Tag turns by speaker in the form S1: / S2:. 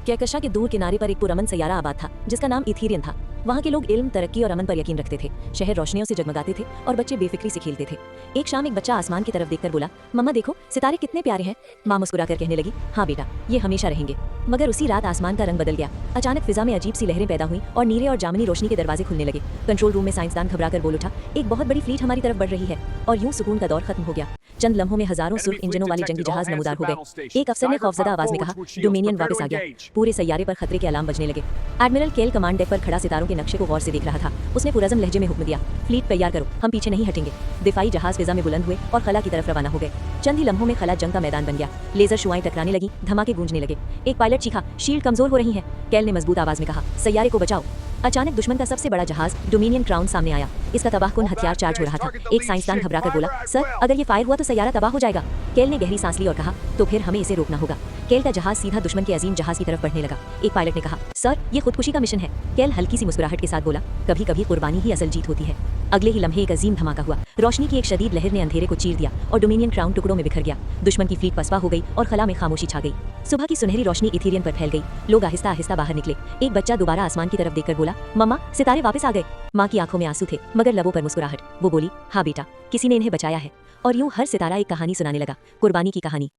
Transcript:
S1: कहकशां के दूर किनारे पर एक पुरअमन सैयारा आबाद था जिसका नाम इथीरियन था। वहाँ के लोग इल्म, तरक्की और अमन पर यकीन रखते थे। शहर रोशनियों से जगमगाते थे और बच्चे बेफिक्री से खेलते थे। एक शाम एक बच्चा आसमान की तरफ देखकर बोला, मम्मा देखो सितारे कितने प्यारे हैं। माँ मुस्कुराकर कहने लगी, हाँ बेटा, ये हमेशा रहेंगे। मगर उसी रात आसमान का रंग बदल गया। अचानक फिजा में अजीब सी लहरें पैदा हुई और नीले और जामुनी रोशनी के दरवाजे खुलने लगे। कंट्रोल रूम में साइंसदान घबराकर बोल उठा, एक बहुत बड़ी फ्लीट हमारी तरफ बढ़ रही है। और यूं सुकून का दौर खत्म हो गया। चंद लम्हों में हजारों सुर्ख इंजनों वाले जंगी जहाज नमूदार हो गए। एक अफसर ने खौफजदा आवाज में कहा, डोमिनियन वापस आ गया। पूरे सैयारे पर खतरे के अलार्म बजने लगे। एडमिरल केल कमांड डेक पर खड़ा सितारों के नक्शे को गौर से देख रहा था। उसने पुरज़म लहजे में हुक्म दिया, फ्लीट तैयार करो, हम पीछे नहीं हटेंगे। दिफाई जहाज फिजा में बुलंद हुए और खला की तरफ रवाना हो गए। चंद ही लम्हों में खला जंग का मैदान बन गया। लेजर शुआएं टकराने लगी, धमाके गूंजने लगे। एक पायलट चीखा, शील्ड कमजोर हो रही है। केल ने मजबूत आवाज में कहा, सैयारे को बचाओ। अचानक दुश्मन का सबसे बड़ा जहाज डोमिनियन क्राउन सामने आया। इसका तबाहकुन हथियार चार्ज हो रहा था। एक साइंसदान घबराकर बोला, सर अगर ये फायर हुआ तो सैयारा तबाह हो जाएगा। केल ने गहरी सांस ली और कहा, तो फिर हमें इसे रोकना होगा। केल का जहाज सीधा दुश्मन के अजीम जहाज की तरफ बढ़ने लगा। एक पायलट ने कहा, सर ये खुदकुशी का मिशन है। केल हल्की सी मुस्कुराहट के साथ बोला, कभी कभी कुर्बानी ही असल जीत होती है। अगले ही लम्हे एक अजीम धमाका हुआ। रोशनी की एक शदीद लहर ने अंधेरे को चीर दिया और डोमिनियन क्राउन टुकड़ों में बिखर गया। दुश्मन की फ्लीट पसपा हो गई और खला में खामोशी छा गई। सुबह की सुनहरी रोशनी इथीरियन पर फैल गई। लोग आहिस्ता आहिस्ता बाहर निकले। एक बच्चा दोबारा आसमान की तरफ देखकर बोला, मम्मा सितारे वापस आ गए। माँ की आंखों में आंसू थे मगर लबों पर मुस्कुराहट। वो बोली, हाँ बेटा, किसी ने इन्हें बचाया है। और यूं हर सितारा एक कहानी सुनाने लगा, कुर्बानी की कहानी।